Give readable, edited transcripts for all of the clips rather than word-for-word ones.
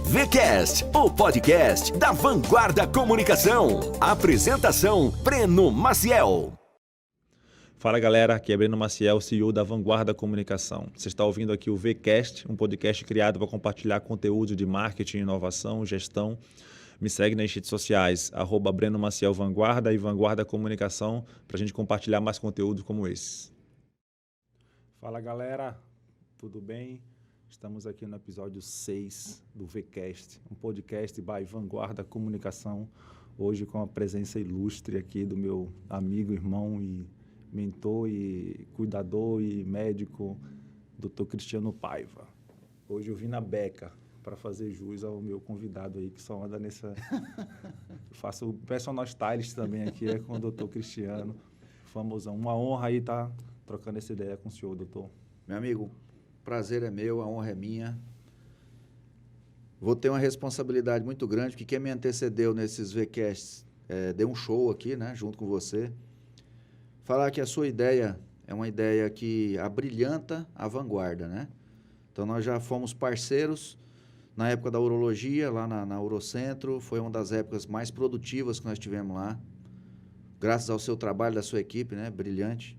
VCast, o podcast da Vanguarda Comunicação. Apresentação, Breno Maciel. Fala galera, aqui é Breno Maciel, CEO da Vanguarda Comunicação. Você está ouvindo aqui o VCast, um podcast criado para compartilhar conteúdo de marketing, inovação, gestão. Me segue nas redes sociais, @Breno Maciel Vanguarda e Vanguarda Comunicação, para a gente compartilhar mais conteúdo como esse. Fala galera, tudo bem? Estamos aqui no episódio 6 do VCast, um podcast by Vanguarda Comunicação. Hoje com a presença ilustre aqui do meu amigo, irmão e mentor e cuidador e médico, Dr. Cristiano Paiva. Hoje eu vim na beca para fazer jus ao meu convidado aí, que só anda nessa... Faço o personal stylist também aqui, com o Dr. Cristiano, famosão. Uma honra aí estar trocando essa ideia com o senhor, doutor. Meu amigo, prazer é meu, a honra é minha. Vou ter uma responsabilidade muito grande, porque quem me antecedeu nesses VCasts deu um show aqui, né, junto com você. Falar que a sua ideia é uma ideia que abrilhanta a vanguarda, né? Então, nós já fomos parceiros na época da urologia, lá na Urocentro. Foi uma das épocas mais produtivas que nós tivemos lá. Graças ao seu trabalho, da sua equipe, né? Brilhante.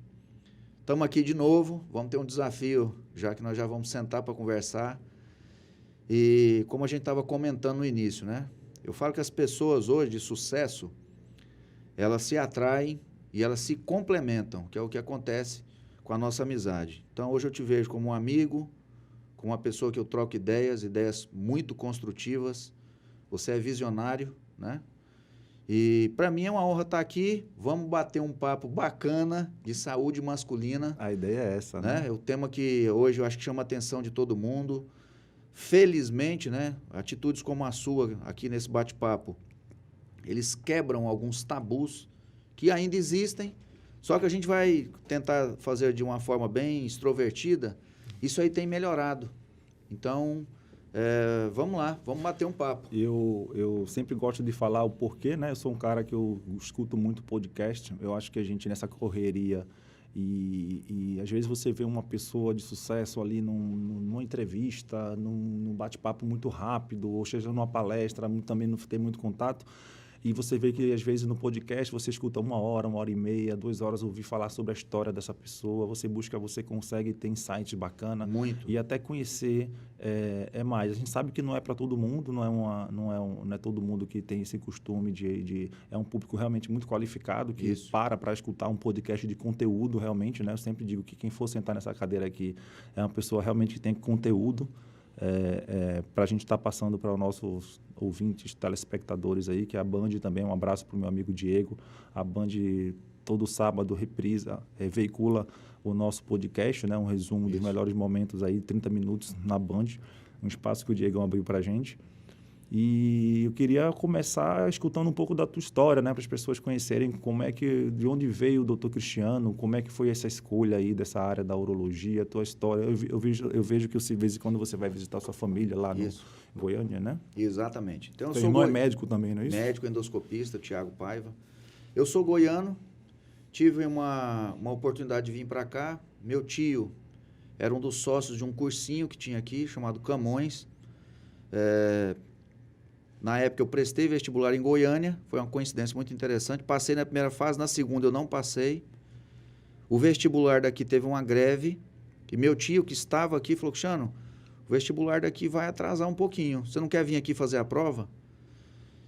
Estamos aqui de novo, vamos ter um desafio, já que nós já vamos sentar para conversar. E como a gente estava comentando no início, né? Eu falo que as pessoas hoje de sucesso, elas se atraem e elas se complementam, que é o que acontece com a nossa amizade. Então, hoje eu te vejo como um amigo, como uma pessoa que eu troco ideias muito construtivas. Você é visionário, né? E para mim é uma honra estar aqui. Vamos bater um papo bacana de saúde masculina. A ideia é essa, né? É o tema que hoje eu acho que chama a atenção de todo mundo. Felizmente, né? Atitudes como a sua aqui nesse bate-papo, eles quebram alguns tabus que ainda existem, só que a gente vai tentar fazer de uma forma bem extrovertida. Isso aí tem melhorado. Então, vamos lá, vamos bater um papo. Eu sempre gosto de falar o porquê, né? Eu sou um cara que eu escuto muito podcast. Eu acho que a gente, nessa correria, e às vezes você vê uma pessoa de sucesso ali numa entrevista, num bate-papo muito rápido, ou seja, numa palestra, também não tem muito contato. E você vê que, às vezes, no podcast, você escuta 1 hora, 1h30, 2 horas, ouvir falar sobre a história dessa pessoa. Você busca, você consegue ter insights bacana. Muito. E até conhecer mais. A gente sabe que não é para todo mundo, não é todo mundo que tem esse costume é um público realmente muito qualificado, que para escutar um podcast de conteúdo, realmente, né? Eu sempre digo que quem for sentar nessa cadeira aqui é uma pessoa realmente que tem conteúdo. Para a gente estar passando para os nossos ouvintes, telespectadores aí, que é a Band também, um abraço para o meu amigo Diego. A Band, todo sábado, reprisa, veicula o nosso podcast, né? Um resumo dos melhores momentos aí, 30 minutos na Band, um espaço que o Diego abriu para a gente. E eu queria começar escutando um pouco da tua história, né? Para as pessoas conhecerem de onde veio o Dr. Cristiano, como é que foi essa escolha aí dessa área da urologia, a tua história. Eu vejo que de vez em quando você vai visitar a sua família lá no Goiânia, né? Exatamente. Então, Seu irmão é médico também, não é isso? Médico, endoscopista, Thiago Paiva. Eu sou goiano, tive uma oportunidade de vir para cá. Meu tio era um dos sócios de um cursinho que tinha aqui, chamado Camões. Na época eu prestei vestibular em Goiânia, foi uma coincidência muito interessante. Passei na primeira fase, na segunda eu não passei. O vestibular daqui teve uma greve e meu tio, que estava aqui, falou: Cristiano, o vestibular daqui vai atrasar um pouquinho. Você não quer vir aqui fazer a prova?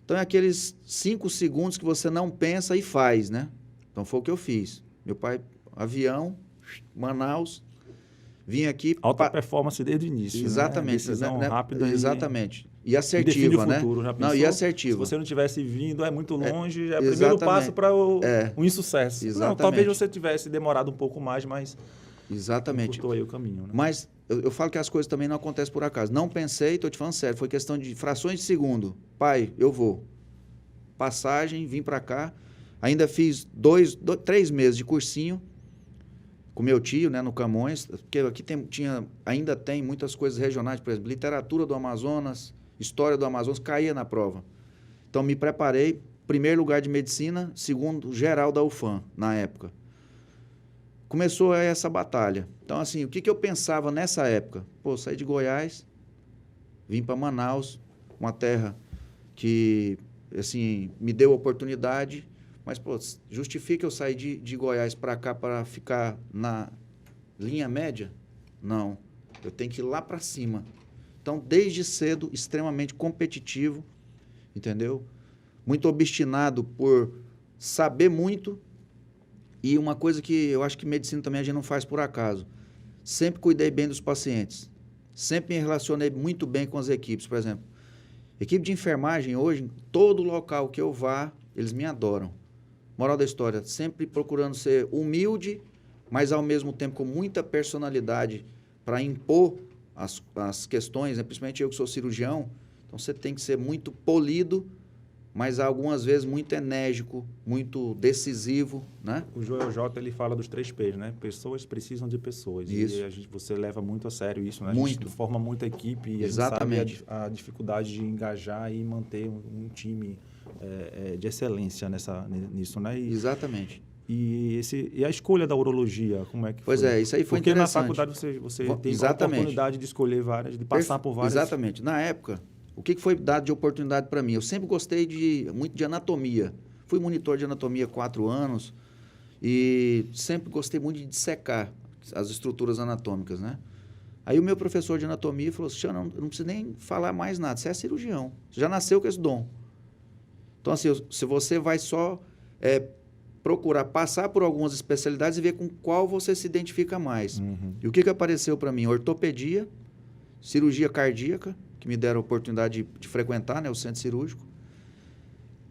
Então é aqueles 5 segundos que você não pensa e faz, né? Então foi o que eu fiz. Meu pai, avião, Manaus, vim aqui... Alta performance desde o início, exatamente, né? Decisão rápida. Exatamente. E assertiva, né? Futuro, já pensou? Não, e assertiva. Se você não tivesse vindo, é muito longe, já é o primeiro passo para o insucesso. Exatamente. Não, talvez você tivesse demorado um pouco mais, mas exatamente. Encurtou aí o caminho, né? Mas eu falo que as coisas também não acontecem por acaso. Não pensei, estou te falando sério, foi questão de frações de segundo. Pai, eu vou. Passagem, vim para cá. Ainda fiz 3 meses de cursinho com meu tio, né, no Camões, porque aqui ainda tem muitas coisas regionais, por exemplo, literatura do Amazonas, história do Amazonas, caía na prova. Então, me preparei, primeiro lugar de medicina, segundo geral da UFAM, na época. Começou essa batalha. Então, assim, o que eu pensava nessa época? Pô, saí de Goiás, vim para Manaus, uma terra que, assim, me deu oportunidade, mas, pô, justifica eu sair de Goiás para cá para ficar na linha média? Não. Eu tenho que ir lá para cima. Então, desde cedo, extremamente competitivo, entendeu? Muito obstinado por saber muito. E uma coisa que eu acho que medicina também a gente não faz por acaso. Sempre cuidei bem dos pacientes. Sempre me relacionei muito bem com as equipes. Por exemplo, equipe de enfermagem hoje, em todo local que eu vá, eles me adoram. Moral da história, sempre procurando ser humilde, mas ao mesmo tempo com muita personalidade para impor as questões, né? Principalmente eu que sou cirurgião. Então você tem que ser muito polido, mas algumas vezes muito enérgico, muito decisivo, né? O Joel J, ele fala dos 3 P's, né? Pessoas precisam de pessoas. Isso. E você leva muito a sério isso, né? Muito. A gente forma muita equipe e Exatamente. a gente sabe a dificuldade de engajar e manter um time de excelência nisso, né? Exatamente. E a escolha da urologia, como é que foi? Pois é, isso aí foi Porque interessante. Porque na faculdade você tem Exatamente. a oportunidade de escolher várias, de passar por várias... Exatamente. Na época, o que foi dado de oportunidade para mim? Eu sempre gostei muito de anatomia. Fui monitor de anatomia há 4 anos e sempre gostei muito de dissecar as estruturas anatômicas, né? Aí o meu professor de anatomia falou assim, eu não preciso nem falar mais nada, você é cirurgião, você já nasceu com esse dom. Então, assim, se você vai só procurar passar por algumas especialidades e ver com qual você se identifica mais. Uhum. E o que apareceu para mim? Ortopedia, cirurgia cardíaca, que me deram a oportunidade de frequentar, né, o centro cirúrgico.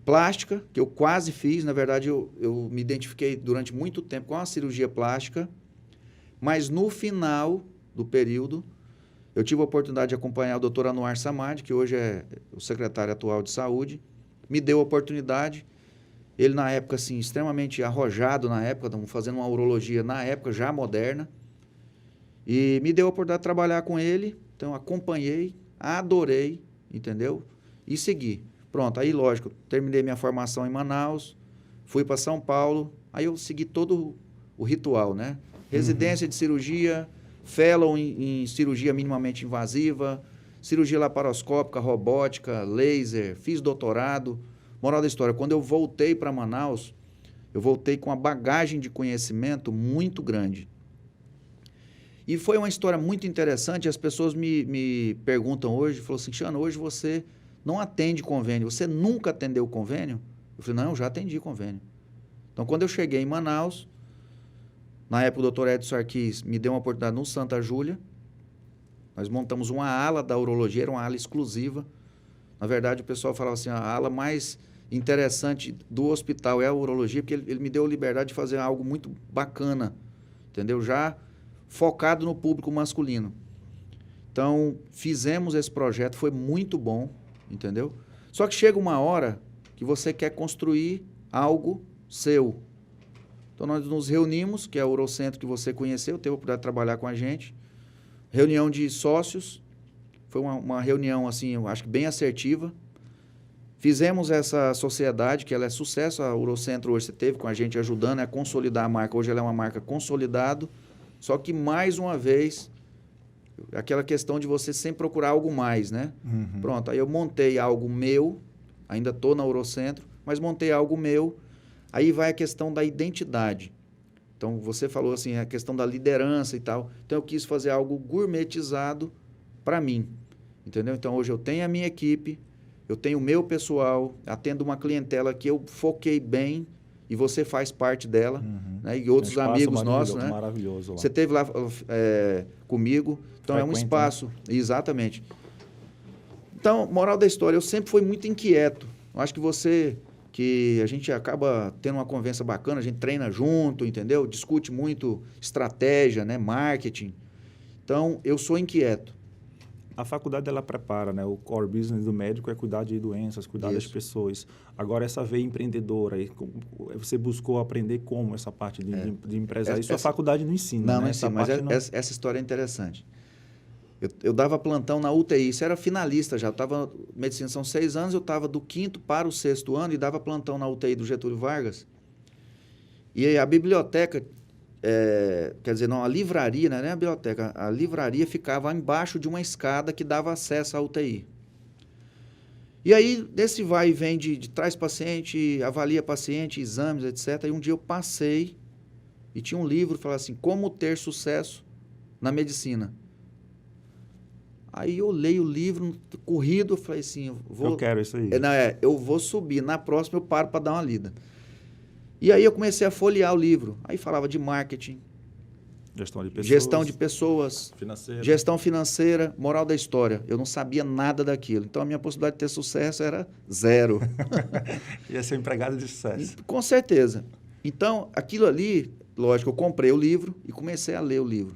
Plástica, que eu quase fiz. Na verdade, eu me identifiquei durante muito tempo com a cirurgia plástica. Mas no final do período, eu tive a oportunidade de acompanhar o Dr. Anuar Samad, que hoje é o secretário atual de saúde. Me deu a oportunidade. Ele, na época, assim, extremamente arrojado na época, fazendo uma urologia na época já moderna. E me deu a oportunidade de trabalhar com ele. Então, acompanhei, adorei, entendeu? E segui. Pronto, aí, lógico, terminei minha formação em Manaus, fui para São Paulo, aí eu segui todo o ritual, né? Residência de cirurgia, fellow em cirurgia minimamente invasiva, cirurgia laparoscópica, robótica, laser, fiz doutorado. Moral da história, quando eu voltei para Manaus, eu voltei com uma bagagem de conhecimento muito grande. E foi uma história muito interessante, as pessoas me perguntam hoje, falam assim, Cristiano, hoje você não atende convênio, você nunca atendeu convênio? Eu falei, não, eu já atendi convênio. Então, quando eu cheguei em Manaus, na época o Dr. Edson Sarquis me deu uma oportunidade no Santa Júlia, nós montamos uma ala da urologia, era uma ala exclusiva. Na verdade, o pessoal falava assim, a ala mais interessante do hospital é a urologia, porque ele me deu a liberdade de fazer algo muito bacana, entendeu? Já focado no público masculino. Então, fizemos esse projeto, foi muito bom, entendeu? Só que chega uma hora que você quer construir algo seu. Então, nós nos reunimos, que é o Urocentro que você conheceu, teve a oportunidade de trabalhar com a gente. Reunião de sócios, foi uma reunião, assim, eu acho que bem assertiva. Fizemos essa sociedade, que ela é sucesso, a Urocentro hoje você teve com a gente ajudando a consolidar a marca, hoje ela é uma marca consolidada, só que mais uma vez, aquela questão de você sempre procurar algo mais, né? Uhum. Pronto, aí eu montei algo meu, ainda estou na Urocentro, mas montei algo meu, aí vai a questão da identidade. Então, você falou assim, a questão da liderança e tal, então eu quis fazer algo gourmetizado para mim, entendeu? Então, hoje eu tenho a minha equipe, eu tenho o meu pessoal, atendo uma clientela que eu foquei bem e você faz parte dela, né? E outros amigos nossos, né? Maravilhoso lá. Você esteve lá comigo, então é um espaço, né? Exatamente. Então, moral da história, eu sempre fui muito inquieto. Eu acho que a gente acaba tendo uma conversa bacana, a gente treina junto, entendeu? Discute muito estratégia, né? Marketing. Então, eu sou inquieto. A faculdade, ela prepara, né? O core business do médico é cuidar de doenças, cuidar das pessoas. Agora, essa veia empreendedora, você buscou aprender como essa parte de empresário. Isso a faculdade não ensina, não, né? Não ensina, mas essa história é interessante. Eu dava plantão na UTI, isso era finalista já. Eu estava, medicina são 6 anos, eu estava do 5º para o 6º ano e dava plantão na UTI do Getúlio Vargas. E aí a biblioteca... quer dizer, não, a livraria, não é a biblioteca, a livraria ficava embaixo de uma escada que dava acesso à UTI. E aí, desse vai e vem de traz paciente, avalia paciente, exames, etc. E um dia eu passei e tinha um livro que falava assim, como ter sucesso na medicina. Aí eu leio o livro, corrido, eu falei assim, eu quero isso aí. Eu vou subir, na próxima eu paro para dar uma lida. E aí eu comecei a folhear o livro. Aí falava de marketing, gestão de pessoas, gestão financeira, moral da história. Eu não sabia nada daquilo. Então, a minha possibilidade de ter sucesso era 0. Ia ser empregado de sucesso. Com certeza. Então, aquilo ali, lógico, eu comprei o livro e comecei a ler o livro.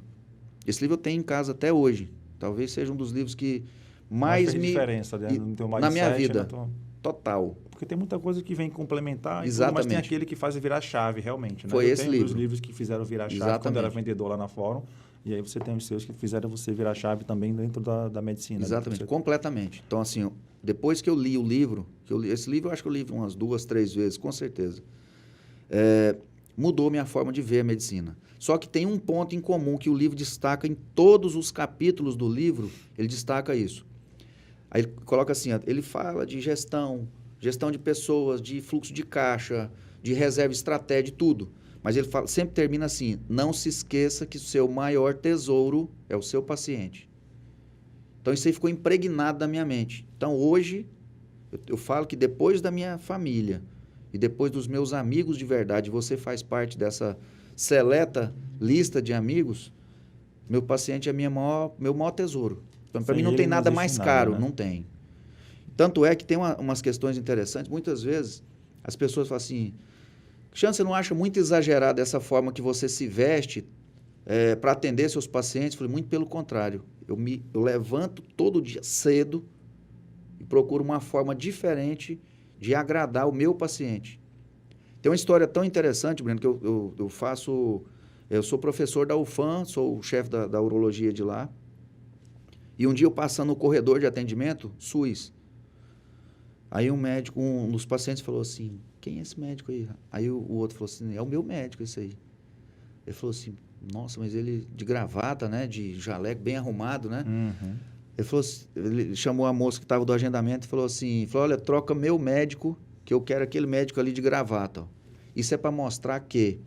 Esse livro eu tenho em casa até hoje. Talvez seja um dos livros que mais fez diferença, né? No teu mindset, na minha vida. Né? Total. Porque tem muita coisa que vem complementar, Exatamente. Mas tem aquele que faz virar chave, realmente. Né? Foi esse livro. Os livros que fizeram virar chave Exatamente. Quando era vendedor lá na Fórum. E aí você tem os seus que fizeram você virar chave também dentro da medicina. Exatamente, né? completamente. Então, assim, depois que eu li o livro, esse livro eu acho que eu li umas 2, 3 vezes, com certeza. Mudou minha forma de ver a medicina. Só que tem um ponto em comum que o livro destaca em todos os capítulos do livro, ele destaca isso. Aí ele coloca assim, ele fala de gestão de pessoas, de fluxo de caixa, de reserva estratégia, de tudo. Mas ele fala, sempre termina assim, não se esqueça que o seu maior tesouro é o seu paciente. Então isso aí ficou impregnado na minha mente. Então hoje, eu falo que depois da minha família e depois dos meus amigos de verdade, você faz parte dessa seleta lista de amigos, meu paciente é meu maior tesouro. Então, para mim não tem nada mais caro, né? Não tem. Tanto é que tem umas questões interessantes. Muitas vezes as pessoas falam assim, Cristiano, você não acha muito exagerado essa forma que você se veste para atender seus pacientes? Eu falei, muito pelo contrário. Eu levanto todo dia cedo e procuro uma forma diferente de agradar o meu paciente. Tem uma história tão interessante, Breno, que eu sou professor da UFAM, sou o chefe da urologia de lá. E um dia eu passando no corredor de atendimento, SUS. Aí um dos pacientes falou assim, quem é esse médico aí? Aí o outro falou assim, é o meu médico esse aí. Ele falou assim, nossa, mas ele de gravata, né, de jaleco, bem arrumado, né? Uhum. Ele falou assim, ele chamou a moça que estava do agendamento e falou assim, olha, troca meu médico, que eu quero aquele médico ali de gravata. Ó. Isso é para mostrar que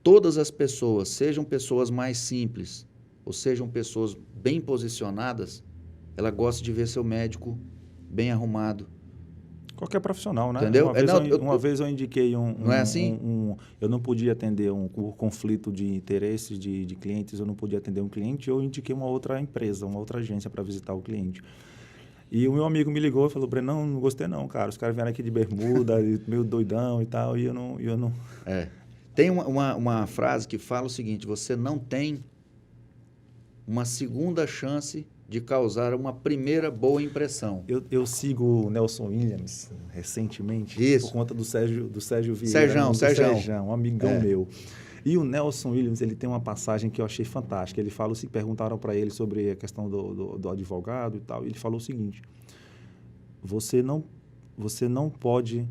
todas as pessoas, sejam pessoas mais simples, ou sejam pessoas bem posicionadas, ela gosta de ver seu médico bem arrumado. Qualquer profissional, né? Entendeu? Uma vez eu indiquei não é assim? Eu não podia atender um conflito de interesses de clientes, eu não podia atender um cliente, eu indiquei uma outra empresa, uma outra agência para visitar o cliente. E o meu amigo me ligou e falou, Breno, não gostei não, cara. Os caras vieram aqui de bermuda, meio doidão e tal, e eu não... Tem uma frase que fala o seguinte, você não tem uma segunda chance de causar uma primeira boa impressão. Eu sigo o Nelson Williams recentemente, Isso. por conta do Sérgio Vieira. Sérgio, um amigão meu. E o Nelson Williams, ele tem uma passagem que eu achei fantástica. Ele fala, perguntaram para ele sobre a questão do advogado e tal, e ele falou o seguinte, você não pode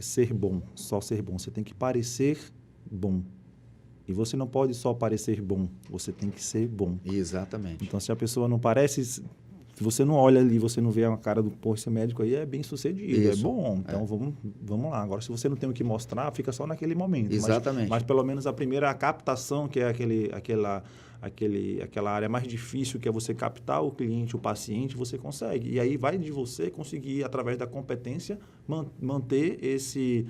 ser bom, só ser bom, você tem que parecer bom. E você não pode só parecer bom, você tem que ser bom. Exatamente. Então, se a pessoa não parece... Se você não olha ali, você não vê a cara do... Pô, esse médico aí é bem sucedido, isso. É bom. Então, vamos lá. Agora, se você não tem o que mostrar, fica só naquele momento. Exatamente. Mas pelo menos a primeira captação, que é aquela área mais difícil, que é você captar o cliente, o paciente, você consegue. E aí vai de você conseguir, através da competência, manter esse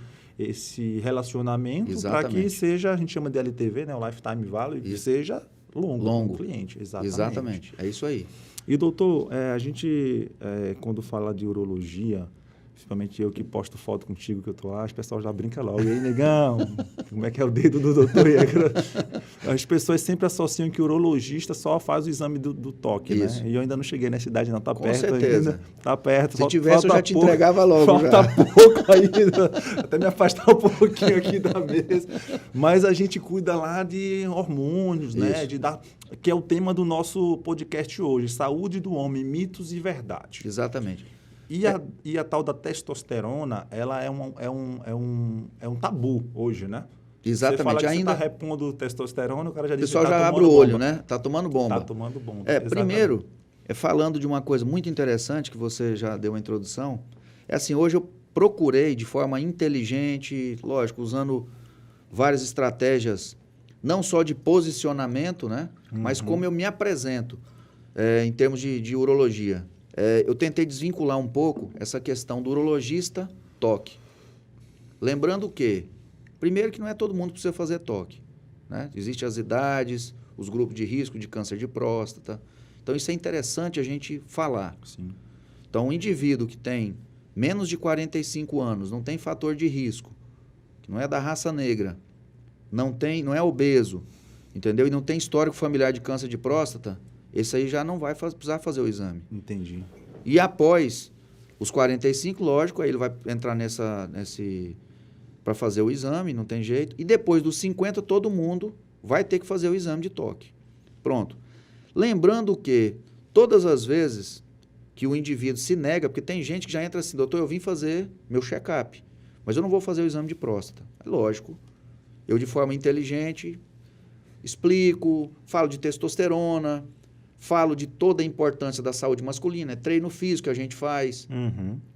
relacionamento para que seja, a gente chama de LTV, né, o Lifetime Value, que seja longo com o cliente. Exatamente, é isso aí. E, doutor, a gente, quando fala de urologia, principalmente eu que posto foto contigo que eu tô lá, os pessoal já brinca logo. E aí, negão, como é que é o dedo do doutor? As pessoas sempre associam que o urologista só faz o exame do toque, isso. Né? E eu ainda não cheguei nessa idade, não. Tá com perto certeza. Ainda. Tá perto. Se tivesse, eu já te entregava logo. Falta pouco ainda. Até me afastar um pouquinho aqui da mesa. Mas a gente cuida lá de hormônios, né? Que é o tema do nosso podcast hoje. Saúde do homem, mitos e verdade. Exatamente. E a tal da testosterona, ela é um tabu hoje, né? Exatamente. Você fala que ainda você está repondo testosterona, o cara já diz que o pessoal já abre o olho, né? Tá tomando bomba. Tá tomando bomba. Primeiro, falando de uma coisa muito interessante que você já deu uma introdução. É assim, hoje eu procurei de forma inteligente, lógico, usando várias estratégias, não só de posicionamento, né? Mas como eu me apresento em termos de urologia. Eu tentei desvincular um pouco essa questão do urologista toque. Lembrando que, primeiro que não é todo mundo que precisa fazer toque, né? Existem as idades, os grupos de risco de câncer de próstata. Então, isso é interessante a gente falar. Sim. Então, um indivíduo que tem menos de 45 anos, não tem fator de risco, que não é da raça negra, não é obeso, entendeu? E não tem histórico familiar de câncer de próstata, esse aí já não vai precisar fazer o exame. Entendi. E após os 45, lógico, aí ele vai entrar para fazer o exame, não tem jeito. E depois dos 50, todo mundo vai ter que fazer o exame de toque. Pronto. Lembrando que todas as vezes que o indivíduo se nega, porque tem gente que já entra assim, doutor, eu vim fazer meu check-up, mas eu não vou fazer o exame de próstata. É lógico. Eu, de forma inteligente, explico, falo de testosterona, falo de toda a importância da saúde masculina, é treino físico que a gente faz,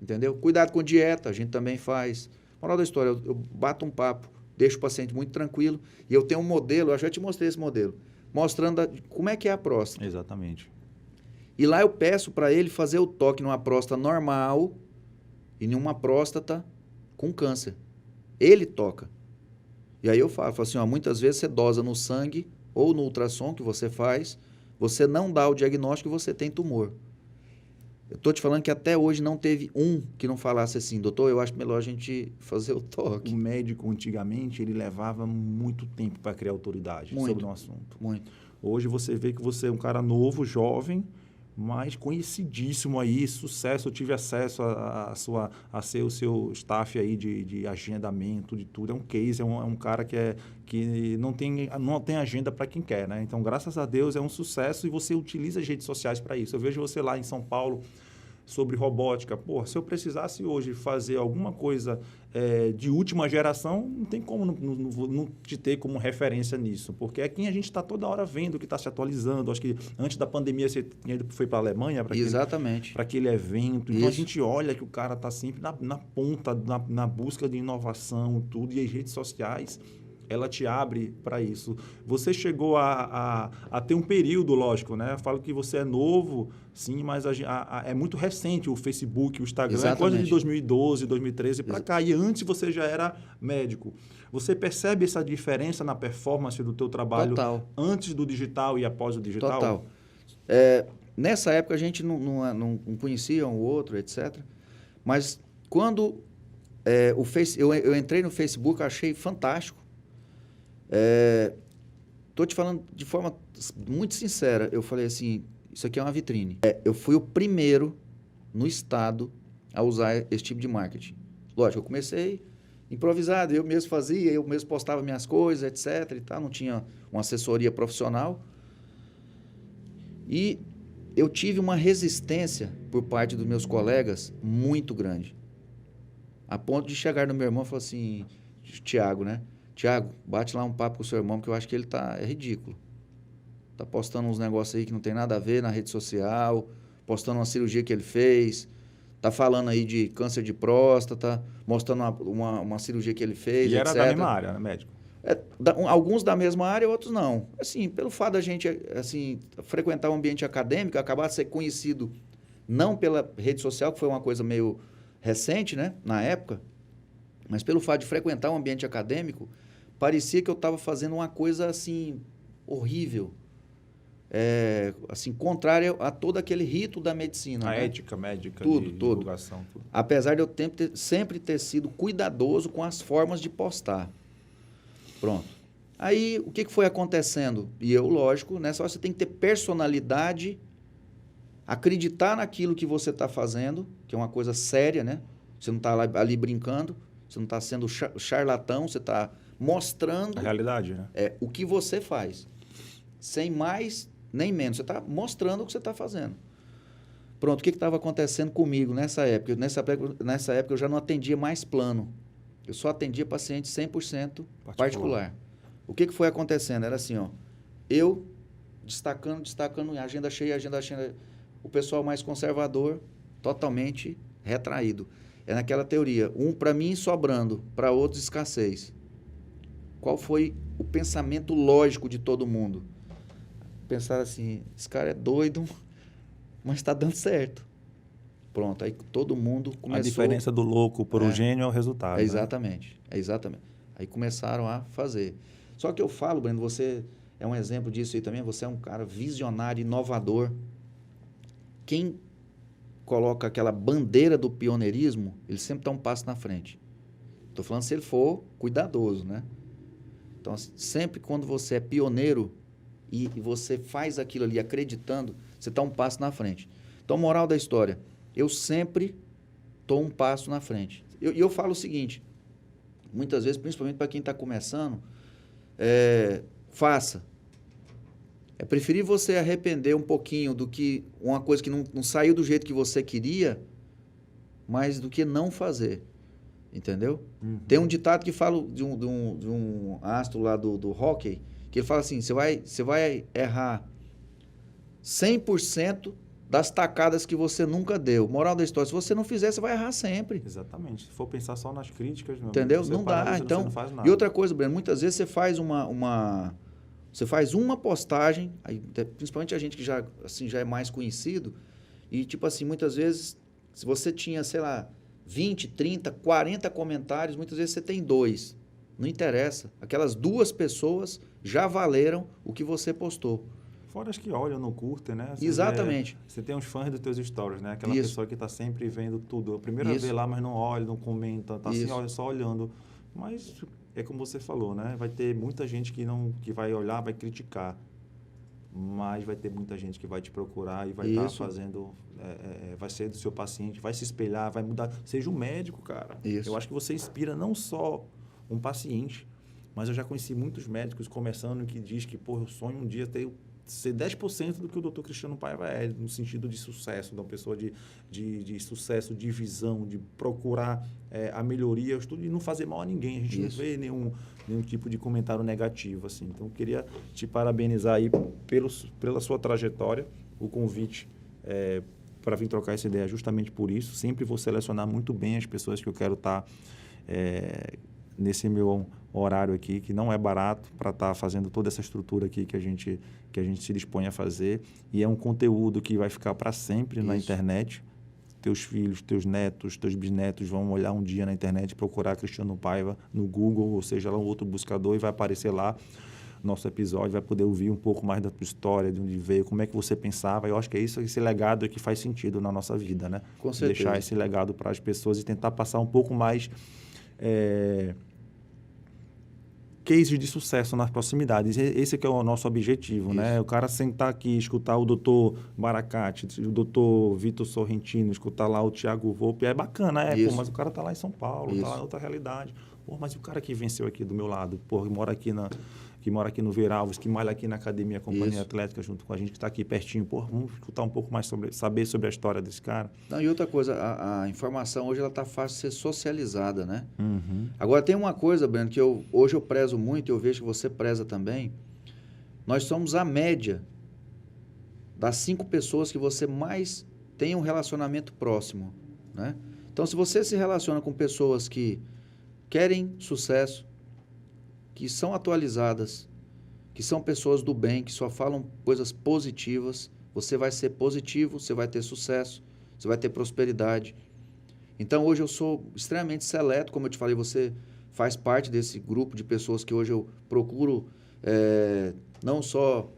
entendeu? Cuidado com dieta, a gente também faz. Moral da história, eu bato um papo, deixo o paciente muito tranquilo, e eu tenho um modelo, eu já te mostrei esse modelo, mostrando como é que é a próstata. Exatamente. E lá eu peço para ele fazer o toque numa próstata normal e numa próstata com câncer. Ele toca. E aí eu falo assim, ó, muitas vezes você dosa no sangue ou no ultrassom que você faz, você não dá o diagnóstico e você tem tumor. Eu estou te falando que até hoje não teve um que não falasse assim, doutor, eu acho melhor a gente fazer o toque. O médico, antigamente, ele levava muito tempo para criar autoridade sobre um assunto. Muito. Hoje você vê que você é um cara novo, jovem, mas conhecidíssimo aí, sucesso. Eu tive acesso a ser o seu staff aí de agendamento, de tudo. É um case, é um cara que não tem agenda para quem quer, né? Então, graças a Deus, é um sucesso e você utiliza as redes sociais para isso. Eu vejo você lá em São Paulo sobre robótica. Pô, se eu precisasse hoje fazer alguma coisa de última geração, não tem como não te ter como referência nisso, porque é quem a gente está toda hora vendo que está se atualizando. Acho que antes da pandemia você foi para a Alemanha para aquele evento. Então, a gente olha que o cara está sempre na ponta, na busca de inovação, tudo, e as redes sociais, ela te abre para isso. Você chegou a ter um período, lógico, né? Eu falo que você é novo, sim, mas é muito recente o Facebook, o Instagram. Exatamente. É coisa de 2012, 2013 para cá. E antes você já era médico. Você percebe essa diferença na performance do teu trabalho antes do digital e após o digital? Total. Nessa época a gente não conhecia um outro, etc. Mas quando eu entrei no Facebook, achei fantástico. Estou te falando de forma muito sincera. Eu falei assim, isso aqui é uma vitrine. Eu fui o primeiro no estado a usar esse tipo de marketing. Lógico, eu comecei improvisado, eu mesmo fazia, eu mesmo postava minhas coisas, etc. E tal, não tinha uma assessoria profissional. E eu tive uma resistência por parte dos meus colegas muito grande. A ponto de chegar no meu irmão e falar assim, Tiago, né? Tiago, bate lá um papo com o seu irmão, que eu acho que ele é ridículo. Tá postando uns negócios aí que não tem nada a ver na rede social, postando uma cirurgia que ele fez, tá falando aí de câncer de próstata, mostrando uma cirurgia que ele fez, e etc. era da mesma área, né, médico? Alguns da mesma área, outros não. Assim, pelo fato da gente frequentar um ambiente acadêmico, acabar de ser conhecido não pela rede social, que foi uma coisa meio recente, né, na época, mas pelo fato de frequentar um ambiente acadêmico, parecia que eu estava fazendo uma coisa assim horrível, assim, contrária a todo aquele rito da medicina. A né? ética médica, tudo. Divulgação. Tudo. Apesar de eu sempre ter sido cuidadoso com as formas de postar. Pronto. Aí, o que foi acontecendo? E eu, lógico, nessa hora você tem que ter personalidade, acreditar naquilo que você está fazendo, que é uma coisa séria, né? Você não está ali brincando, você não está sendo charlatão, você está mostrando... A realidade, né? O que você faz. Sem mais nem menos. Você está mostrando o que você está fazendo. Pronto, o que estava acontecendo comigo nessa época? Nessa época eu já não atendia mais plano. Eu só atendia paciente 100% particular. O que foi acontecendo? Era assim, ó, eu destacando, agenda cheia. o pessoal mais conservador, totalmente retraído. É naquela teoria, para mim sobrando, para outros escassez. Qual foi o pensamento lógico de todo mundo? Pensar assim, esse cara é doido, mas está dando certo. Pronto, aí todo mundo começou... A diferença do louco para o gênio é o resultado. Exatamente, né? Exatamente. Aí começaram a fazer. Só que eu falo, Breno, você é um exemplo disso aí também, você é um cara visionário, inovador. Quem coloca aquela bandeira do pioneirismo, ele sempre está um passo na frente. Estou falando se ele for cuidadoso, né? Então, sempre quando você é pioneiro e você faz aquilo ali acreditando, você está um passo na frente. Então, moral da história, eu sempre estou um passo na frente. E eu falo o seguinte, muitas vezes, principalmente para quem está começando, faça. É preferir você arrepender um pouquinho do que uma coisa que não saiu do jeito que você queria, mas do que não fazer. Entendeu? Uhum. Tem um ditado que fala de um astro lá do hóquei, que ele fala assim, você vai errar 100% das tacadas que você nunca deu. Moral da história, se você não fizer, você vai errar sempre. Exatamente. Se for pensar só nas críticas... Entendeu? Não dá. Então, não faz nada. E outra coisa, Breno, muitas vezes você faz você faz uma postagem, aí, principalmente a gente que já é mais conhecido, e tipo assim, muitas vezes, se você tinha, sei lá, 20, 30, 40 comentários, muitas vezes você tem 2. Não interessa. Aquelas 2 pessoas já valeram o que você postou. Fora as que olham, não curtem, né? Exatamente. Você tem uns fãs dos teus stories, né? Aquela Isso. pessoa que está sempre vendo tudo. A primeira vez lá, mas não olha, não comenta, está assim, olha, só olhando. Mas é como você falou, né? Vai ter muita gente que vai olhar, vai criticar. Mas vai ter muita gente que vai te procurar e vai estar fazendo... vai ser do seu paciente, vai se espelhar, vai mudar. Seja um médico, cara. Isso. Eu acho que você inspira não só um paciente, mas eu já conheci muitos médicos começando que diz que, pô, eu sonho um dia ser 10% do que o Dr. Cristiano Paiva é, no sentido de sucesso, de uma pessoa de sucesso, de visão, de procurar a melhoria, e não fazer mal a ninguém. A gente não vê nenhum tipo de comentário negativo, assim. Então, eu queria te parabenizar aí pela sua trajetória, o convite para vir trocar essa ideia justamente por isso. Sempre vou selecionar muito bem as pessoas que eu quero estar nesse meu horário aqui, que não é barato, para estar fazendo toda essa estrutura aqui que a gente se dispõe a fazer. E é um conteúdo que vai ficar para sempre na internet. Teus filhos, teus netos, teus bisnetos vão olhar um dia na internet, procurar Cristiano Paiva no Google, ou seja, lá um outro buscador, e vai aparecer lá nosso episódio, vai poder ouvir um pouco mais da tua história, de onde veio, como é que você pensava. Eu acho que é esse legado que faz sentido na nossa vida, né? Com certeza. Deixar esse legado para as pessoas e tentar passar um pouco mais cases de sucesso nas proximidades. Esse que é o nosso objetivo, né? O cara sentar aqui, escutar o Dr. Baracate, o Dr. Vitor Sorrentino, escutar lá o Thiago Volpe, é bacana, pô, mas o cara tá lá em São Paulo, tá lá em outra realidade. Pô, mas o cara que venceu aqui do meu lado, pô, que mora aqui no Veralves, que malha aqui na Academia Companhia Atlética junto com a gente, que está aqui pertinho, pô, vamos escutar um pouco mais saber sobre a história desse cara. Não, e outra coisa, a informação hoje ela está fácil de ser socializada, né? Uhum. Agora, tem uma coisa, Breno, que hoje eu prezo muito, e eu vejo que você preza também. Nós somos a média das 5 pessoas que você mais tem um relacionamento próximo, né? Então, se você se relaciona com pessoas que querem sucesso, que são atualizadas, que são pessoas do bem, que só falam coisas positivas, você vai ser positivo, você vai ter sucesso, você vai ter prosperidade. Então, hoje eu sou extremamente seleto, como eu te falei, você faz parte desse grupo de pessoas que hoje eu procuro não só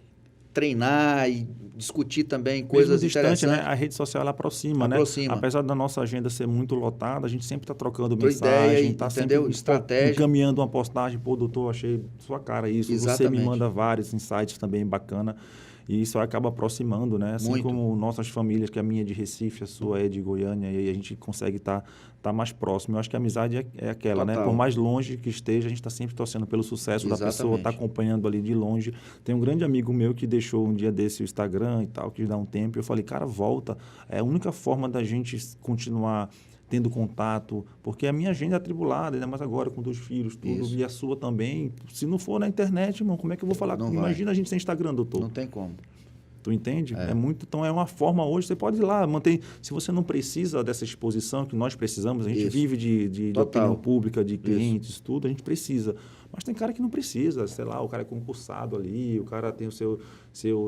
treinar e discutir também coisas interessantes. Né? A rede social ela aproxima, né? Apesar da nossa agenda ser muito lotada, a gente sempre está trocando mensagem, está sempre encaminhando uma postagem. Pô, doutor, achei sua cara isso. Exatamente. Você me manda vários insights também bacana. E isso acaba aproximando, né? Assim muito. Como nossas famílias, que a minha é de Recife, a sua é de Goiânia, e a gente consegue estar mais próximo. Eu acho que a amizade é aquela, total, né? Por mais longe que esteja, a gente está sempre torcendo pelo sucesso da pessoa, está acompanhando ali de longe. Tem um grande amigo meu que deixou um dia desse o Instagram e tal, que dá um tempo. Eu falei, cara, volta. É a única forma da gente continuar tendo contato, porque a minha agenda é atribulada, ainda mais agora com 2 filhos, tudo, isso. E a sua também. Se não for na internet, irmão, como é que eu vou falar? Imagina a gente sem Instagram, doutor. Não tem como. Tu entende? Então é uma forma hoje, você pode ir lá, manter. Se você não precisa dessa exposição que nós precisamos, a gente vive de opinião pública, de clientes, tudo, a gente precisa. Mas tem cara que não precisa, sei lá, o cara é concursado ali, o cara tem o seu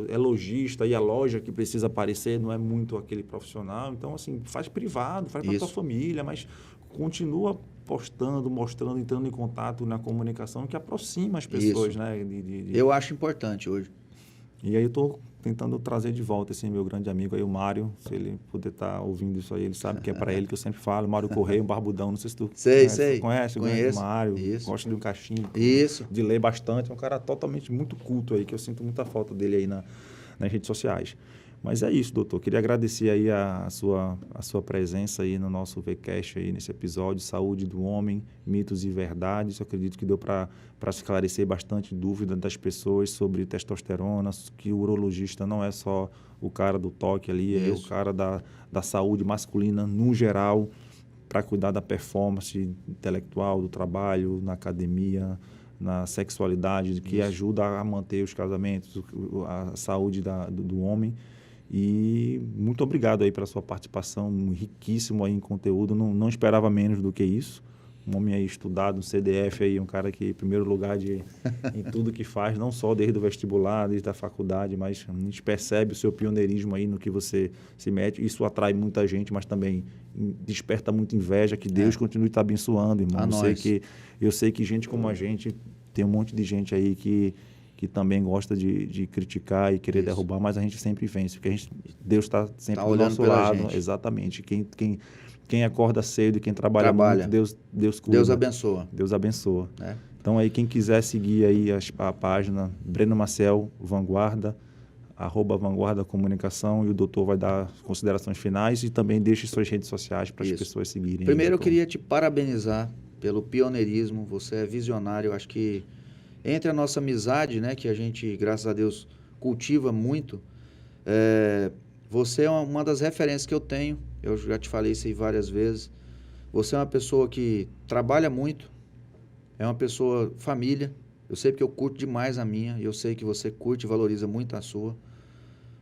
é lojista e a loja que precisa aparecer não é muito aquele profissional. Então, assim, faz privado, faz para tua família, mas continua postando, mostrando, entrando em contato na comunicação que aproxima as pessoas, né? Eu acho importante hoje. E aí eu estou tentando trazer de volta esse meu grande amigo aí, o Mário, se ele puder estar ouvindo isso aí, ele sabe que é para ele que eu sempre falo, Mário Correia, um barbudão, não sei se tu conhece o grande Mário, gosta de um cachimbo, de ler bastante, é um cara totalmente muito culto aí, que eu sinto muita falta dele aí nas redes sociais. Mas é isso, doutor. Queria agradecer aí a sua presença aí no nosso VCast aí nesse episódio, Saúde do Homem, Mitos e Verdades. Eu acredito que deu para esclarecer bastante dúvida das pessoas sobre testosterona, que o urologista não é só o cara do toque ali, é o cara da saúde masculina no geral, para cuidar da performance intelectual, do trabalho, na academia, na sexualidade, que ajuda a manter os casamentos, a saúde do homem. E muito obrigado aí pela sua participação, riquíssimo aí em conteúdo, não esperava menos do que isso. Um homem aí estudado, um CDF aí, um cara que em primeiro lugar em tudo que faz, não só desde o vestibular, desde a faculdade, mas a gente percebe o seu pioneirismo aí no que você se mete. Isso atrai muita gente, mas também desperta muita inveja, que Deus continue te abençoando, irmão. Eu sei que gente como a gente, tem um monte de gente aí que também gosta de criticar e querer derrubar, mas a gente sempre vence, porque Deus está sempre do nosso lado. Gente. Exatamente. Quem acorda cedo e quem trabalha muito, Deus cuida. Deus abençoa. Deus abençoa. Então, aí, quem quiser seguir aí a página Breno Maciel Vanguarda, @Vanguarda Comunicação, e o doutor vai dar considerações finais e também deixe suas redes sociais para as pessoas seguirem. Primeiro, eu queria te parabenizar pelo pioneirismo. Você é visionário. Eu acho que entre a nossa amizade, né, que a gente, graças a Deus, cultiva muito, você é uma das referências que eu tenho. Eu já te falei isso aí várias vezes. Você é uma pessoa que trabalha muito, é uma pessoa família. Eu sei porque eu curto demais a minha, e eu sei que você curte e valoriza muito a sua.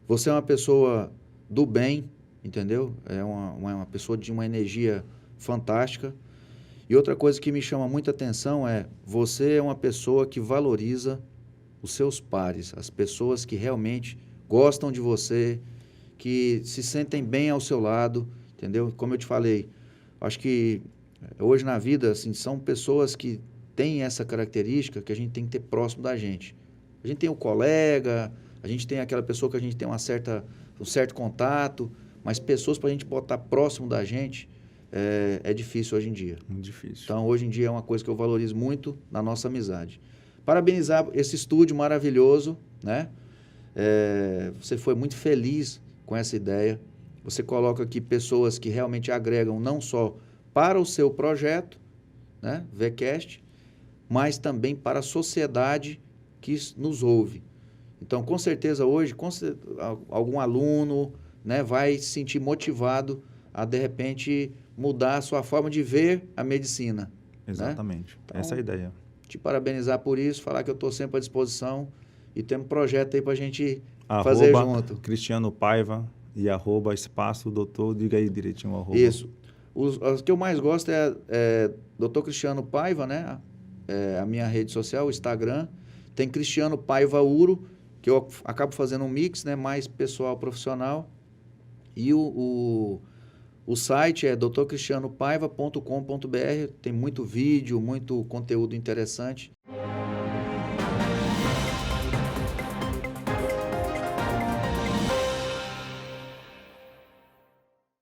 Você é uma pessoa do bem, entendeu? É uma pessoa de uma energia fantástica. E outra coisa que me chama muita atenção é, você é uma pessoa que valoriza os seus pares, as pessoas que realmente gostam de você, que se sentem bem ao seu lado, entendeu? Como eu te falei, acho que hoje na vida, assim, são pessoas que têm essa característica que a gente tem que ter próximo da gente. A gente tem o colega, a gente tem aquela pessoa que a gente tem um certo contato, mas pessoas para a gente botar próximo da gente, é difícil hoje em dia. Muito difícil. Então, hoje em dia é uma coisa que eu valorizo muito na nossa amizade. Parabenizar esse estúdio maravilhoso, né? Você foi muito feliz com essa ideia. Você coloca aqui pessoas que realmente agregam não só para o seu projeto, né, VCast, mas também para a sociedade que nos ouve. Então, com certeza, hoje, algum aluno, né, vai se sentir motivado a, de repente, mudar a sua forma de ver a medicina. Exatamente. Né? Então, essa é a ideia. Te parabenizar por isso, falar que eu estou sempre à disposição e temos um projeto aí para a gente fazer junto. Cristiano Paiva e @espaço doutor, diga aí direitinho o arroba. Isso. O que eu mais gosto é Dr. Cristiano Paiva, né? A minha rede social, o Instagram. Tem Cristiano Paiva Uro, que eu acabo fazendo um mix, né? Mais pessoal, profissional. E o site é drcristianopaiva.com.br, tem muito vídeo, muito conteúdo interessante.